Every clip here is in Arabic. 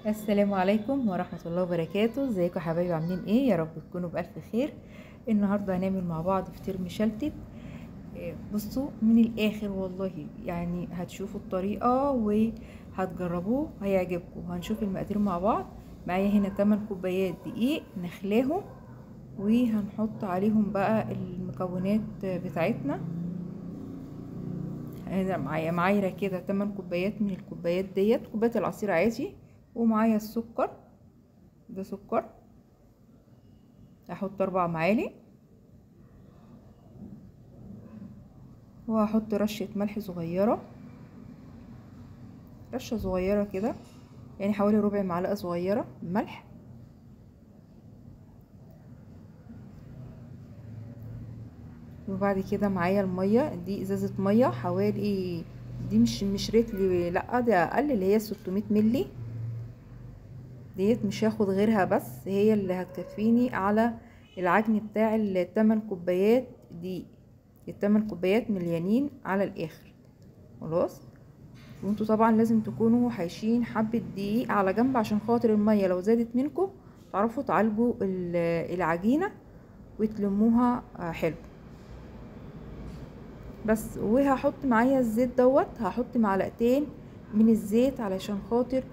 السلام عليكم ورحمة الله وبركاته. ازيكم يا حبايبي؟ عاملين ايه؟ يا رب تكونوا بألف خير. النهاردة هنعمل مع بعض فطير مشلتت. بصوا من الآخر والله، يعني هتشوفوا الطريقة وهتجربوه هيعجبكم. هنشوف المقادير مع بعض. معايا هنا 8 كوبايات دقيق نخلاهم، وهنحط عليهم بقى المكونات بتاعتنا. انا معايا معايره كده 8 كوبايات من الكوبايات ديت، كوبايه العصير عادي. ومعايا السكر، ده سكر، هحط 4 معالق. وهحط رشة ملح صغيرة، رشة صغيرة كده، يعني حوالي ربع معلقة صغيرة ملح. وبعد كده معايا المية، دي ازازة مية حوالي، دي مش رتلي، لا دي اقل، اللي هي 600 ملي ديت. مش هاخد غيرها، بس هي اللي هتكفيني على العجن بتاع ال8 كوبايات دي. ال8 كوبايات مليانين على الاخر خلاص. وانتوا طبعا لازم تكونوا حايشين حبة دقيق على جنب، عشان خاطر المية لو زادت منكم تعرفوا تعالجوا العجينة وتلموها حلو. بس وهحط معايا الزيت دوت، هحط معلقتين من الزيت علشان خاطر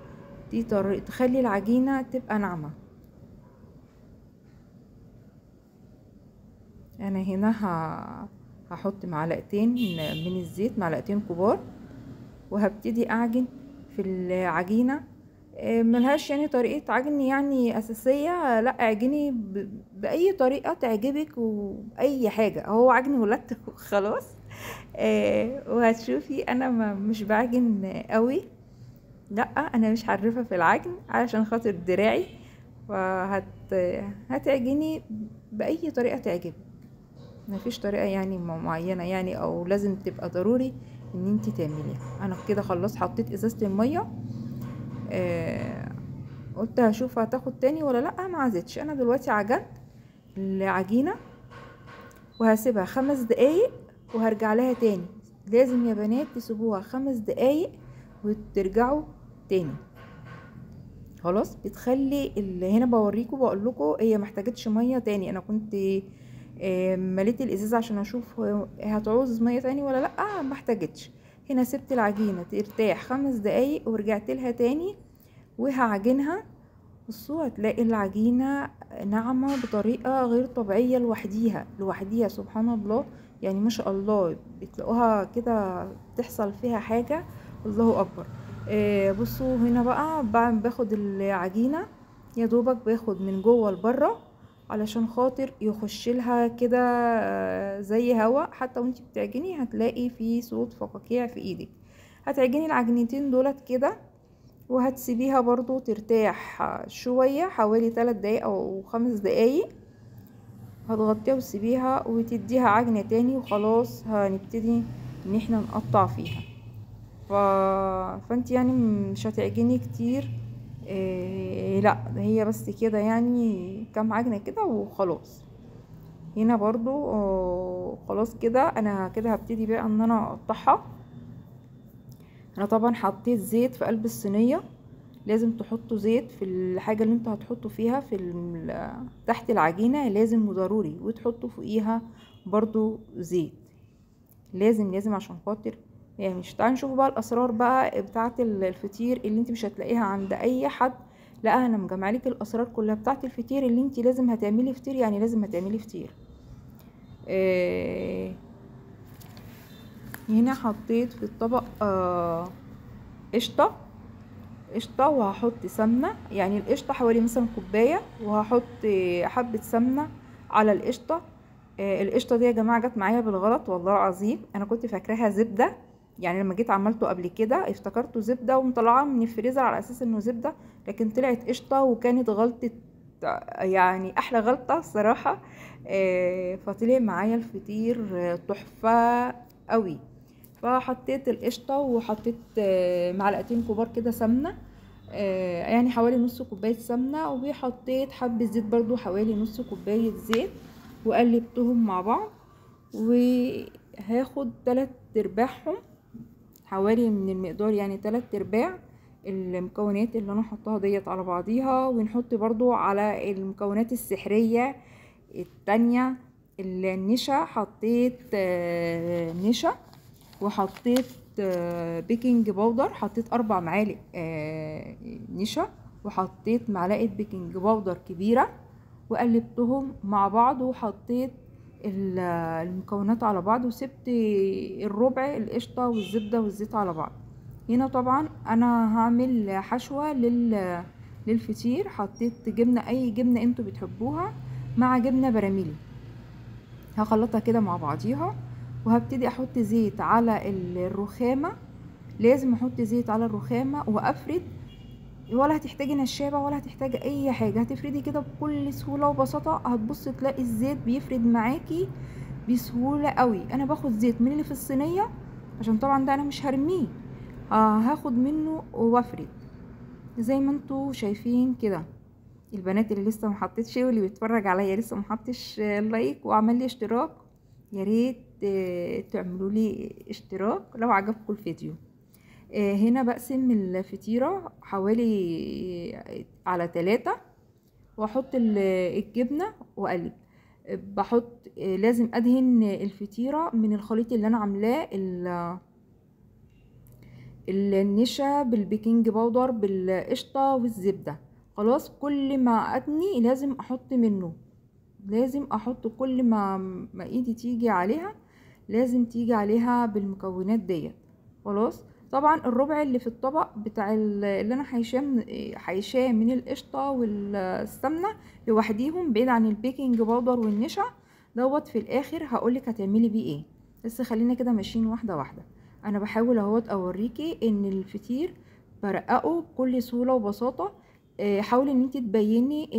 دي تخلي العجينة تبقى ناعمة. انا هنا هحط معلقتين من الزيت، معلقتين كبار، وهبتدي اعجن في العجينة. ملهاش يعني طريقة عجن يعني اساسية، لا اعجني باي طريقة تعجبك واي حاجة، هو عجن ولدت خلاص. وهتشوفي انا مش بعجن قوي، لا انا مش حرفة في العجن علشان خاطر دراعي. هتعجني باي طريقة تعجبك، مفيش طريقة يعني معينة يعني، او لازم تبقى ضروري ان انتي تعمليها. انا كده خلصت، حطيت ازازة المية. قلت هشوف هتاخد تاني ولا لا، ما عزتش. انا دلوقتي عجنت العجينة وهسيبها 5 دقايق وهرجع لها تاني. لازم يا بنات تسيبوها 5 دقايق وترجعوا تاني. خلاص بتخلي اللي هنا بوريكم، بقول لكم هي محتاجتش ميه تاني. انا كنت مليت الازازه عشان اشوف هتعوز ميه تاني ولا لا، ما احتاجتش. هنا سبت العجينه ترتاح 5 دقايق ورجعت لها تاني وهعجنها. بصوا هتلاقي العجينه ناعمه بطريقه غير طبيعيه لوحديها سبحان الله، يعني ما شاء الله. بتلاقوها كده تحصل فيها حاجه، الله اكبر. بصوا هنا بقى باخد العجينه يا دوبك، باخد من جوه لبره علشان خاطر يخش لها كده زي هوا. حتى وانتي بتعجني هتلاقي في صوت فقاقيع في ايدك. هتعجني العجينتين دولت كده وهتسيبيها برضو ترتاح شوية، حوالي 3 دقايق او 5 دقايق. هتغطيها وتسيبيها وتديها عجنة تاني وخلاص. هنبتدي ان احنا نقطع فيها. فانت يعني مش هتعجني كتير، لا هي بس كده يعني كام عجنة كده وخلاص. هنا برضو خلاص كده. انا كده هبتدي بقى ان انا اقطعها. انا طبعا حطيت زيت في قلب الصينية، لازم تحطوا زيت في الحاجة اللي انتوا هتحطوا فيها تحت العجينة، لازم وضروري. وتحطوا فوقيها برضو زيت، لازم عشان خاطر يعني. مش تعالوا نشوفوا بقى الاسرار بقى بتاعه الفطير اللي انت مش هتلاقيها عند اي حد. لا انا مجمعه لك الاسرار كلها بتاعه الفطير اللي انت لازم هتعملي فطير، يعني لازم هتعملي فطير. هنا حطيت في الطبق قشطه، وهحط سمنه. يعني القشطه حوالي مثلا كوبايه، وهحط حبه سمنه على القشطه. القشطه دي يا جماعه جت معايا بالغلط والله العظيم، انا كنت فاكراها زبده. يعني لما جيت عملته قبل كده افتكرته زبده ومطلعاه من الفريزر على اساس انه زبده، لكن طلعت قشطه. وكانت غلطه، يعني احلى غلطه الصراحه. فطلع معايا الفطير تحفه قوي. فحطيت القشطه وحطيت معلقتين كبار كده سمنه، يعني حوالي نص كوبايه سمنه. وحطيت حبه زيت برضو حوالي نص كوبايه زيت، وقلبتهم مع بعض. وهاخد 3 ارباعهم حوالي من المقدار، يعني 3 ارباع المكونات اللي انا حطاها ديت على بعضيها، ونحط برضو على المكونات السحرية التانية. النشا حطيت نشا، وحطيت بيكنج باودر، حطيت 4 معالق نشا، وحطيت معلقة بيكنج باودر كبيرة، وقلبتهم مع بعض، وحطيت المكونات على بعض، وسبت الربع القشطة والزبدة والزيت على بعض. هنا طبعا انا هعمل حشوة للفطير. حطيت جبنة، اي جبنة انتوا بتحبوها، مع جبنة براميلي، هخلطها كده مع بعضيها، وهبتدي احط زيت على الرخامة. لازم احط زيت على الرخامة وافرد، ولا هتحتاجي نشابة ولا هتحتاجي اي حاجة، هتفردي كده بكل سهولة وبساطة. هتبصي تلاقي الزيت بيفرد معاكي بسهولة قوي. انا باخد زيت من اللي في الصينية، عشان طبعا ده انا مش هرميه، هاخد منه وافرد زي ما انتوا شايفين كده. البنات اللي لسه محطتش واللي بيتفرج عليا لسه محطتش لايك وعمل لي اشتراك، يا ريت تعملوا لي اشتراك لو عجبكم الفيديو. هنا بقسم الفطيرة حوالي على 3، واحط الجبنة واقلب. بحط لازم ادهن الفطيرة من الخليط اللي انا عاملاه، النشا بالبيكنج باودر بالقشطة والزبدة. خلاص، كل ما اتني لازم احط منه، لازم احط كل ما ايدي تيجي عليها، لازم تيجي عليها بالمكونات ديت. خلاص، طبعا الربع اللي في الطبق بتاع اللي انا حيشاه من القشطه والسمنه لوحديهم، بعيد عن البيكنج باودر والنشا دوت، في الاخر هقولك هتعملي بيه ايه. بس خلينا كده ماشيين واحده واحده. انا بحاول اهوت اوريكي ان الفطير برققه بكل سهوله وبساطه. حاولي ان انت تبيني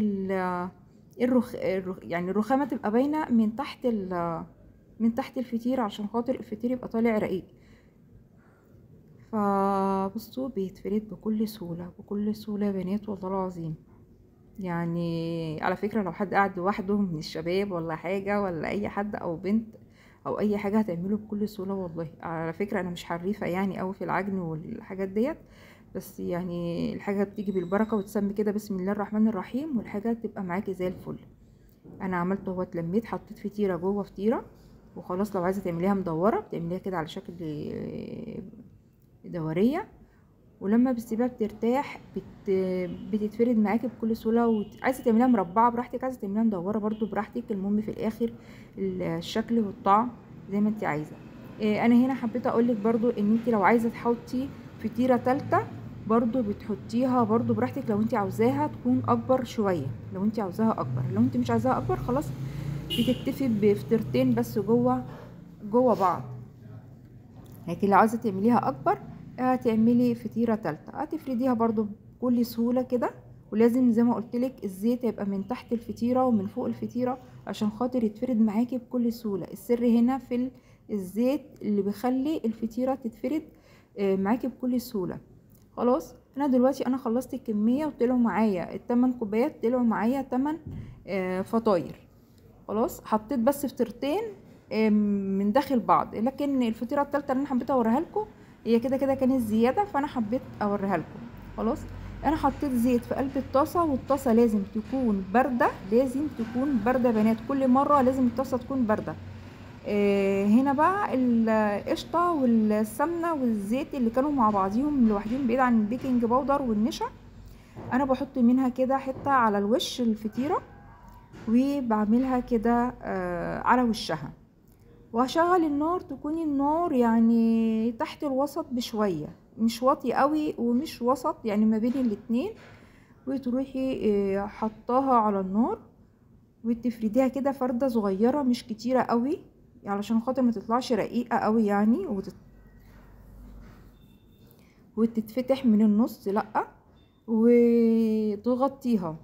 يعني الرخامه تبقى باينه من تحت الفطير، عشان خاطر الفطير يبقى طالع رقيق. فبصوا بيتفرد بكل سهوله بكل سهوله يا بنات، والله العظيم. يعني على فكره لو حد قاعد لوحده من الشباب ولا حاجه، ولا اي حد او بنت او اي حاجه، هتعمله بكل سهوله والله. على فكره انا مش حريفه يعني قوي في العجن والحاجات ديت، بس يعني الحاجه بتيجي بالبركه وتسمي كده بسم الله الرحمن الرحيم، والحاجه تبقى معاكي زي الفل. انا عملت اهوت، لميت حطيت فطيره جوه فطيره، وخلاص. لو عايزه تعمليها مدوره بتعمليها كده على شكل دوريه، ولما بتسيبها بترتاح بتتفرد معاكي بكل سهوله. عايزه تعمليها مربعه براحتك، عايزه تعمليها مدوره برضو براحتك، المهم في الاخر الشكل والطعم زي ما انت عايزه. انا هنا حبيت اقولك برضو ان انت لو عايزه تحطي فطيره تالته برضو بتحطيها برضو براحتك، لو انت عاوزاها تكون اكبر شويه، لو انت عاوزاها اكبر. لو انت مش عايزاها اكبر خلاص بتكتفي بفطيرتين بس جوه بعض. لكن لو عايزه تعمليها اكبر هتعملي فطيره تالته، هتفرديها برضو بكل سهوله كده. ولازم زي ما قلتلك الزيت هيبقى من تحت الفطيره ومن فوق الفطيره، عشان خاطر يتفرد معاكي بكل سهوله. السر هنا في الزيت اللي بيخلي الفطيره تتفرد معاكي بكل سهوله. خلاص، انا دلوقتي انا خلصت الكميه، وطلعوا معايا ال8 كوبايات، طلعوا معايا 8 فطاير. خلاص، حطيت بس فطيرتين من داخل بعض، لكن الفطيره الثالثه اللي انا حبيت اوريها لكم هي كده كده كانت زياده، فانا حبيت اوريها لكم. خلاص، انا حطيت زيت في قلب الطاسه، والطاسه لازم تكون بارده، لازم تكون بارده بنات، كل مره لازم الطاسه تكون بارده. هنا بقى القشطه والسمنه والزيت اللي كانوا مع بعضيهم لوحدهم بعيد عن البيكنج باودر والنشا، انا بحط منها كده حته على الوش الفطيره، وبعملها كده على وشها. وهشغل النار، تكون النار يعني تحت الوسط بشويه، مش واطي قوي ومش وسط، يعني ما بين الاتنين. وتروحي حطاها على النار، وتفرديها كده فرده صغيره مش كتيره قوي، علشان خاطر ما تطلعش رقيقه قوي يعني، وتتفتح من النص لا، وتغطيها.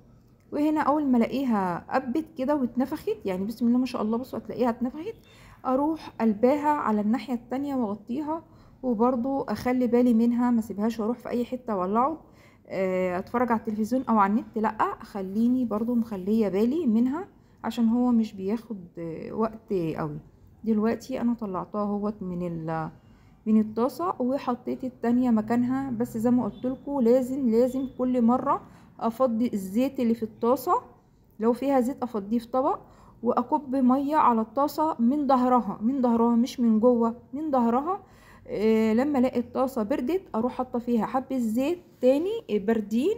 وهنا اول ما الاقيها قبت كده واتنفخت، يعني بسم الله ما شاء الله، بصوا هتلاقيها اتنفخت، اروح قلباها على الناحيه التانية واغطيها، وبرضو اخلي بالي منها، ما سيبهاش واروح في اي حته واولعه اتفرج على التلفزيون او على النت، لا خليني برضو مخليه بالي منها، عشان هو مش بياخد وقت قوي. دلوقتي انا طلعتها اهوت من الطاسة وحطيت التانية مكانها. بس زي ما قلتلكوا لازم كل مرة افضي الزيت اللي في الطاسة، لو فيها زيت افضيه في طبق، واكب مية على الطاسة من ظهرها، مش من جوه، من ظهرها. لما الاقي الطاسة بردت اروح حاطة فيها حبة زيت تاني باردين،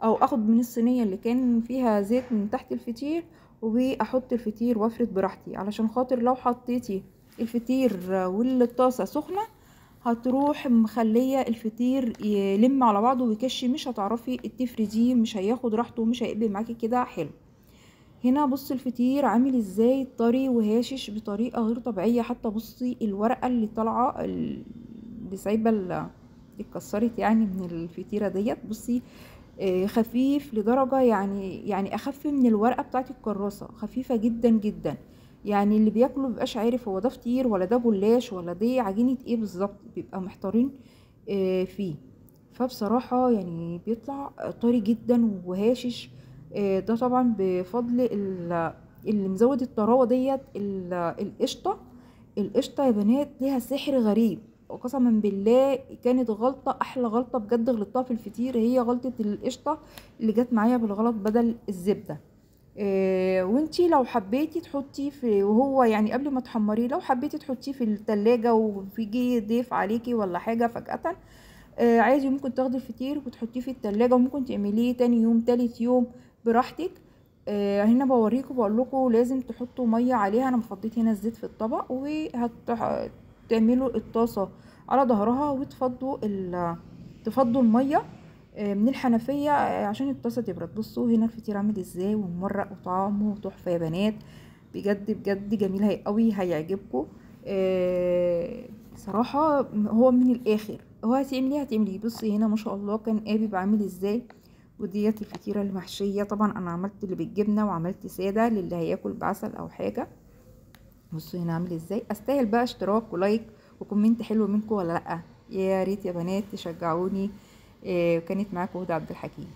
او اخد من الصينية اللي كان فيها زيت من تحت الفطير واحط الفطير وافرد براحتي، علشان خاطر لو حطيتي الفطير والطاسة سخنة هتروح مخلية الفطير يلم على بعضه ويكش، مش هتعرفي تفرديه، مش هياخد راحته، مش هيقبل معاكي كده حلو. هنا بصي الفطير عامل ازاي طري وهاشش بطريقة غير طبيعية. حتى بصي الورقة اللي طالعة اللي سايبة اللي اتكسرت يعني من الفطيرة ديت، بصي خفيف لدرجة يعني اخف من الورقة بتاعت الكراسة، خفيفة جدا جدا. يعني اللي بياكله مبيبقاش عارف هو ده فطير ولا ده جلاش ولا دي عجينة ايه بالظبط، بيبقى محتارين فيه. فبصراحة يعني بيطلع طري جدا وهاشش. ده طبعا بفضل اللي مزود الطراوة ديت القشطة. القشطة يا بنات ليها سحر غريب، وقسما بالله كانت غلطة، احلى غلطة بجد غلطتها في الفطير هي غلطة القشطة اللي جت معايا بالغلط بدل الزبدة. وانتي لو حبيتي تحطيه في، وهو يعني قبل ما تحمريه، لو حبيتي تحطيه في التلاجة وفي ضيف عليكي ولا حاجة فجأة، عادي ممكن تاخدي الفطير وتحطيه في التلاجة، وممكن تعمليه تاني يوم تالت يوم براحتك. هنا بوريكم بقول لكم لازم تحطوا ميه عليها. انا مفضيت هنا الزيت في الطبق، وهتعملوا الطاسه على ظهرها وتفضوا تفضوا الميه من الحنفيه عشان الطاسه تبرد. بصوا هنا الفطير عامل ازاي وممرق وطعمه تحفه يا بنات، بجد بجد جميل قوي، هيعجبكم. صراحه هو من الاخر هو هتعمليه. بصي هنا ما شاء الله كان قابب عامل ازاي. وديت الفطيره المحشيه، طبعا انا عملت اللي بالجبنه وعملت ساده للي هياكل بعسل او حاجه. بصوا هنا عامل ازاي. استاهل بقى اشتراك ولايك وكومنت حلو منكم ولا لا؟ يا ريت يا بنات تشجعوني. كانت معاكم هدى عبد الحكيم.